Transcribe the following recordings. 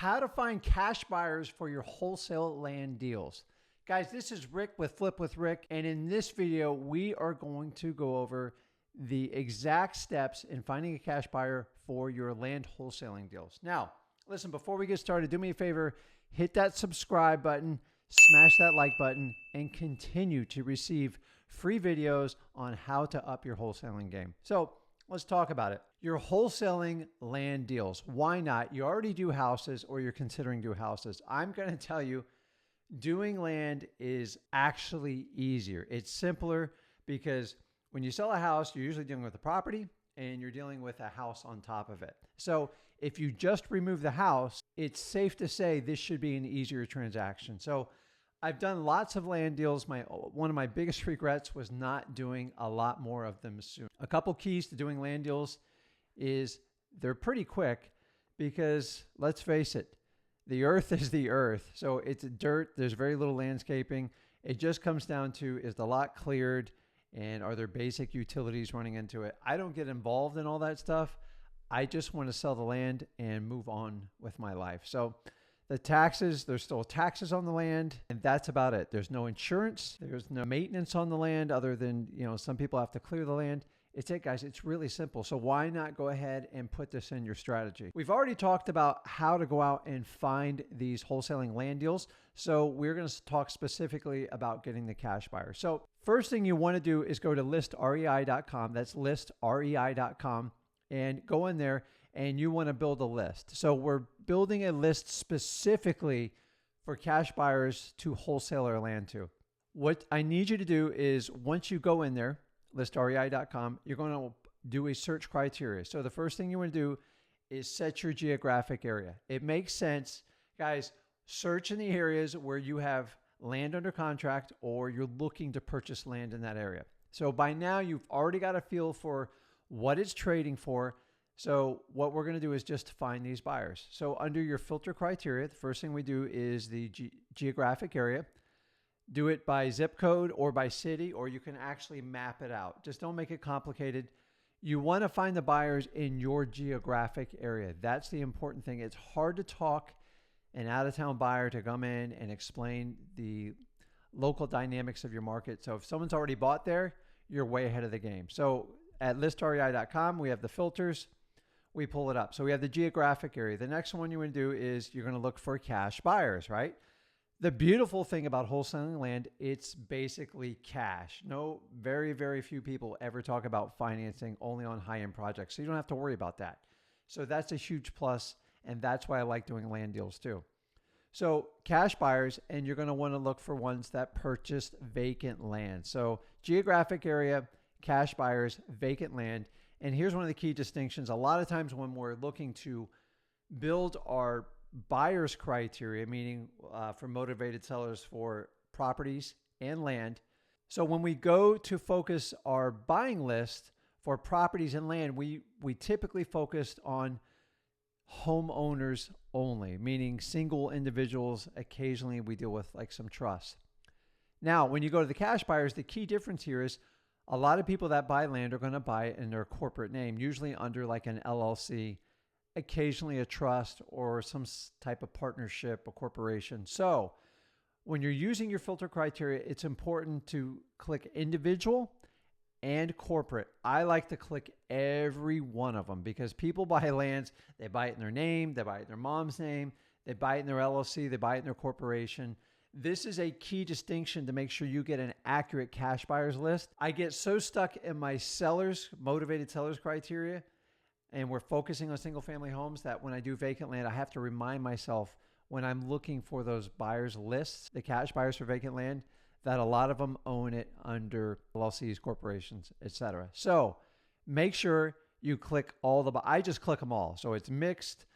How to find cash buyers for your wholesale land deals. Guys, this is Rick with Flip with Rick, and in this video, we are going to go over the exact steps in finding a cash buyer for your land wholesaling deals. Now, listen, before we get started, do me a favor, hit that subscribe button, smash that like button, and continue to receive free videos on how to up your wholesaling game. So let's talk about it. You're wholesaling land deals. Why not? You already do houses or you're considering doing houses. I'm going to tell you, doing land is actually easier. It's simpler because when you sell a house, you're usually dealing with a property and you're dealing with a house on top of it. So if you just remove the house, it's safe to say this should be an easier transaction. So I've done lots of land deals. One of my biggest regrets was not doing a lot more of them soon. A couple keys to doing land deals is they're pretty quick because let's face it, the earth is the earth. So it's dirt. There's very little landscaping. It just comes down to, is the lot cleared and are there basic utilities running into it? I don't get involved in all that stuff. I just want to sell the land and move on with my life. So the taxes, there's still taxes on the land, and that's about it. There's no insurance. There's no maintenance on the land other than, some people have to clear the land. It's it, guys. It's really simple. So why not go ahead and put this in your strategy? We've already talked about how to go out and find these wholesaling land deals. So we're going to talk specifically about getting the cash buyer. So first thing you want to do is go to listrei.com. That's listrei.com, and go in there and you want to build a list. So we're building a list specifically for cash buyers to wholesale our land to. What I need you to do is once you go in there, listrei.com, you're going to do a search criteria. So the first thing you want to do is set your geographic area. It makes sense, guys, search in the areas where you have land under contract or you're looking to purchase land in that area. So by now you've already got a feel for what it's trading for. So what we're going to do is just find these buyers. So under your filter criteria, the first thing we do is the geographic area. Do it by zip code or by city, or you can actually map it out. Just don't make it complicated. You want to find the buyers in your geographic area. That's the important thing. It's hard to talk an out-of-town buyer to come in and explain the local dynamics of your market. So if someone's already bought there, you're way ahead of the game. So at listrei.com, we have the filters. We pull it up. So we have the geographic area. The next one you want to do is you're going to look for cash buyers, right? The beautiful thing about wholesaling land, it's basically cash. No, very, very few people ever talk about financing only on high-end projects. So you don't have to worry about that. So that's a huge plus, and that's why I like doing land deals too. So cash buyers, and you're going to want to look for ones that purchased vacant land. So geographic area, cash buyers, vacant land. And here's one of the key distinctions. A lot of times when we're looking to build our buyer's criteria, meaning for motivated sellers for properties and land. So when we go to focus our buying list for properties and land, we typically focused on homeowners only, meaning single individuals. Occasionally we deal with like some trust. Now, when you go to the cash buyers, the key difference here is a lot of people that buy land are going to buy it in their corporate name, usually under like an LLC, occasionally a trust or some type of partnership, a corporation. So when you're using your filter criteria, it's important to click individual and corporate. I like to click every one of them because people buy lands, they buy it in their name, they buy it in their mom's name, they buy it in their LLC, they buy it in their corporation. This is a key distinction to make sure you get an accurate cash buyers list. I get so stuck in my motivated sellers criteria, and we're focusing on single family homes that when I do vacant land, I have to remind myself when I'm looking for those buyers lists, the cash buyers for vacant land, that a lot of them own it under LLCs, corporations, etc. So make sure you click I just click them all. So it's mixed.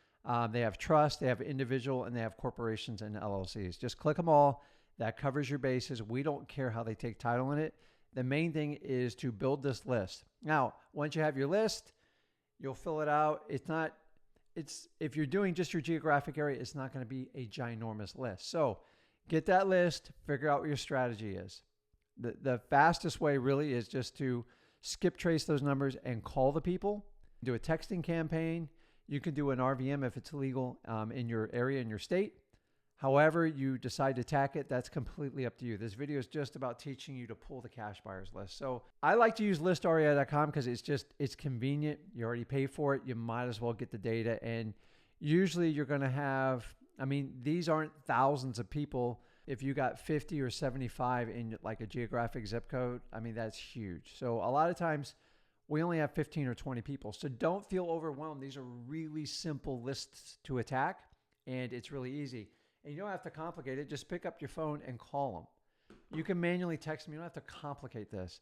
They have trust, they have individual, and they have corporations and LLCs. Just click them all. That covers your bases. We don't care how they take title in it. The main thing is to build this list. Now, once you have your list, you'll fill it out. If you're doing just your geographic area, it's not going to be a ginormous list. So get that list, figure out what your strategy is. The fastest way really is just to skip trace those numbers and call the people, do a texting campaign. You can do an RVM if it's legal in your area, in your state. However you decide to attack it, that's completely up to you. This video is just about teaching you to pull the cash buyers list. So I like to use listrei.com because it's convenient. You already pay for it. You might as well get the data. And usually you're going to have, I mean, these aren't thousands of people. If you got 50 or 75 in like a geographic zip code, I mean, that's huge. So a lot of times we only have 15 or 20 people. So don't feel overwhelmed. These are really simple lists to attack, and it's really easy. And you don't have to complicate it. Just pick up your phone and call them. You can manually text them. You don't have to complicate this.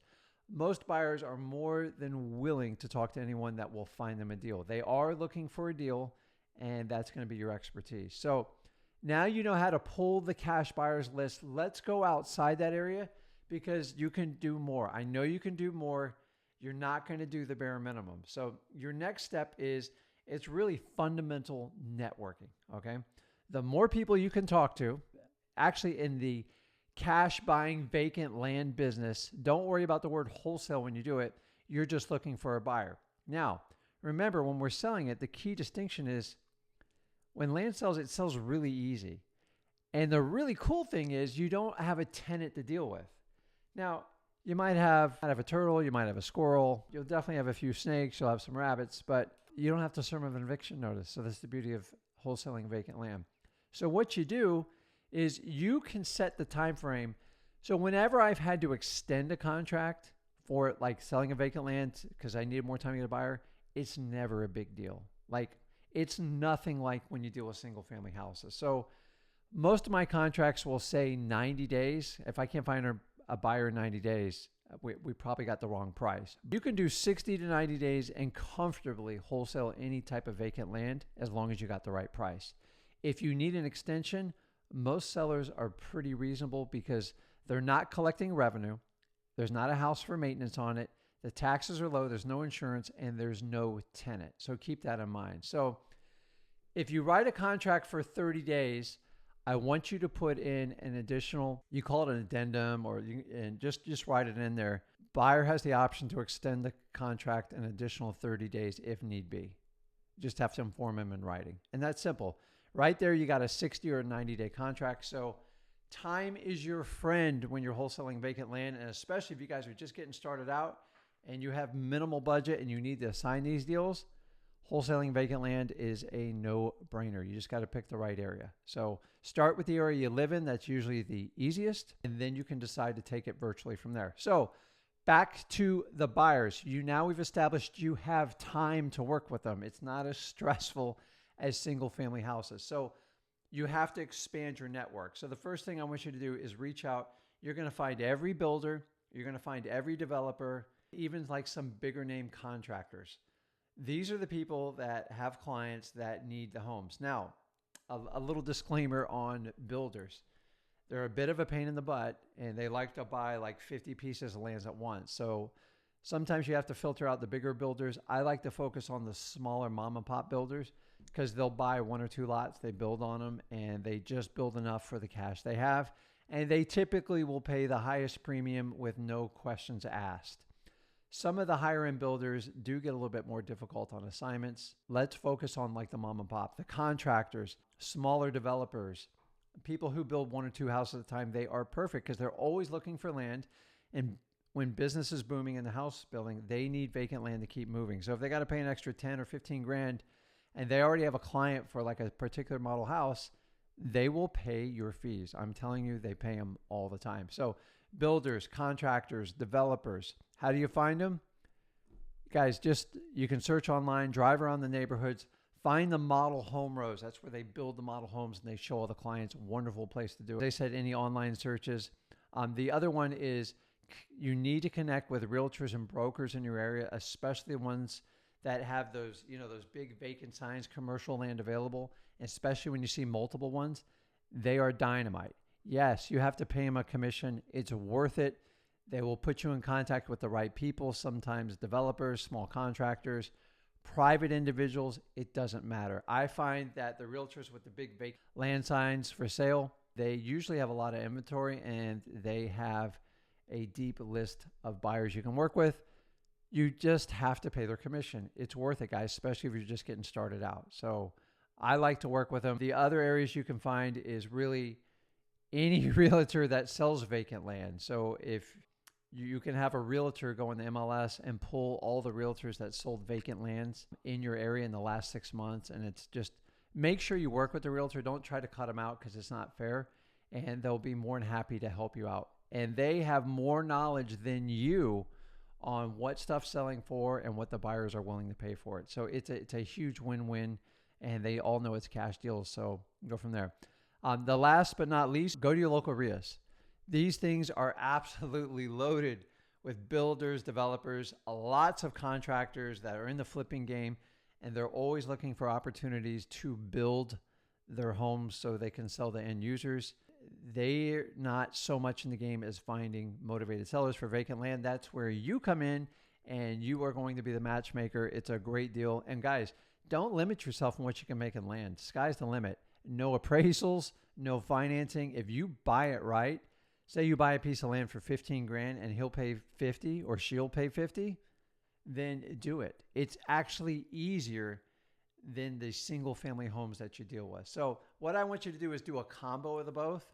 Most buyers are more than willing to talk to anyone that will find them a deal. They are looking for a deal, and that's going to be your expertise. So now you know how to pull the cash buyers list. Let's go outside that area because you can do more. I know you can do more. You're not going to do the bare minimum. So your next step is, it's really fundamental networking, okay? The more people you can talk to, actually in the cash buying vacant land business, don't worry about the word wholesale when you do it. You're just looking for a buyer. Now, remember when we're selling it, the key distinction is when land sells, it sells really easy. And the really cool thing is you don't have a tenant to deal with. Now, you might have a turtle, you might have a squirrel, you'll definitely have a few snakes, you'll have some rabbits, but you don't have to serve an eviction notice. So that's the beauty of wholesaling vacant land. So what you do is you can set the time frame. So whenever I've had to extend a contract for like selling a vacant land because I needed more time to get a buyer, it's never a big deal. Like it's nothing like when you deal with single family houses. So most of my contracts will say 90 days. If I can't find a buyer in 90 days, we probably got the wrong price. You can do 60 to 90 days and comfortably wholesale any type of vacant land as long as you got the right price. If you need an extension, most sellers are pretty reasonable because they're not collecting revenue. There's not a house for maintenance on it. The taxes are low. There's no insurance and there's no tenant. So keep that in mind. So if you write a contract for 30 days, I want you to put in an additional, you call it an addendum, and just write it in there. Buyer has the option to extend the contract an additional 30 days if need be. You just have to inform him in writing. And that's simple. Right there, you got a 60 or 90-day contract. So time is your friend when you're wholesaling vacant land, and especially if you guys are just getting started out and you have minimal budget and you need to assign these deals, wholesaling vacant land is a no-brainer. You just got to pick the right area. So start with the area you live in. That's usually the easiest. And then you can decide to take it virtually from there. So back to the buyers. We've established you have time to work with them. It's not as stressful as single family houses. So you have to expand your network. So the first thing I want you to do is reach out. You're going to find every builder. You're going to find every developer, even like some bigger name contractors. These are the people that have clients that need the homes. Now, a little disclaimer on builders. They're a bit of a pain in the butt, and they like to buy like 50 pieces of land at once. So sometimes you have to filter out the bigger builders. I like to focus on the smaller mom and pop builders because they'll buy 1 or 2 lots, they build on them, and they just build enough for the cash they have. And they typically will pay the highest premium with no questions asked. Some of the higher end builders do get a little bit more difficult on assignments. Let's focus on like the mom and pop, the contractors, smaller developers, people who build 1 or 2 houses at a time. They are perfect because they're always looking for land. And when business is booming in the house building, they need vacant land to keep moving. So if they got to pay an extra 10 or 15 grand and they already have a client for like a particular model house, they will pay your fees. I'm telling you, they pay them all the time. So builders, contractors, developers, how do you find them? Guys, you can search online, drive around the neighborhoods, find the model home rows. That's where they build the model homes and they show all the clients. Wonderful place to do it. They said any online searches. The other one is you need to connect with realtors and brokers in your area, especially ones that have those big vacant signs, commercial land available, especially when you see multiple ones. They are dynamite. Yes, you have to pay them a commission. It's worth it. They will put you in contact with the right people, sometimes developers, small contractors, private individuals. It doesn't matter. I find that the realtors with the big vacant land signs for sale, they usually have a lot of inventory and they have a deep list of buyers you can work with. You just have to pay their commission. It's worth it, guys, especially if you're just getting started out. So I like to work with them. The other areas you can find is really any realtor that sells vacant land. So if you can have a realtor go in the MLS and pull all the realtors that sold vacant lands in your area in the last 6 months. And it's just make sure you work with the realtor. Don't try to cut them out because it's not fair. And they'll be more than happy to help you out. And they have more knowledge than you on what stuff's selling for and what the buyers are willing to pay for it. So it's a huge win-win, and they all know it's cash deals. So go from there. The last but not least, go to your local RIAs. These things are absolutely loaded with builders, developers, lots of contractors that are in the flipping game, and they're always looking for opportunities to build their homes so they can sell to end users. They're not so much in the game as finding motivated sellers for vacant land. That's where you come in, and you are going to be the matchmaker. It's a great deal. And guys, don't limit yourself on what you can make in land. Sky's the limit. No appraisals, no financing. If you buy it right, say you buy a piece of land for 15 grand and he'll pay 50 or she'll pay 50, then do it. It's actually easier than the single family homes that you deal with. So what I want you to do is do a combo of the both,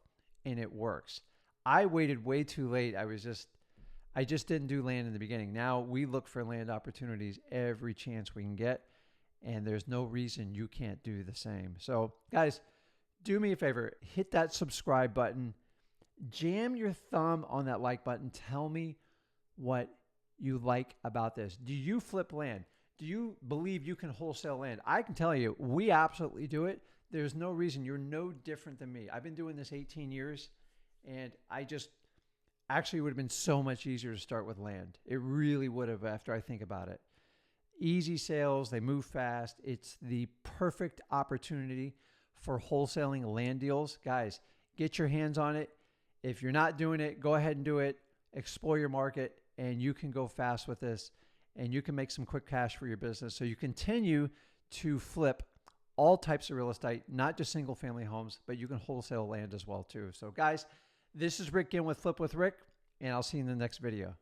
and it works. I waited way too late. I just didn't do land in the beginning. Now we look for land opportunities every chance we can get, and there's no reason you can't do the same. So guys, do me a favor, hit that subscribe button, jam your thumb on that like button. Tell me what you like about this. Do you flip land? Do you believe you can wholesale land? I can tell you, we absolutely do it. There's no reason. You're no different than me. I've been doing this 18 years, and actually would have been so much easier to start with land. It really would have after I think about it. Easy sales, they move fast. It's the perfect opportunity for wholesaling land deals. Guys, get your hands on it. If you're not doing it, go ahead and do it. Explore your market, and you can go fast with this, and you can make some quick cash for your business. So you continue to flip all types of real estate, not just single family homes, but you can wholesale land as well too. So guys, this is Rick Ginn with Flip with Rick, and I'll see you in the next video.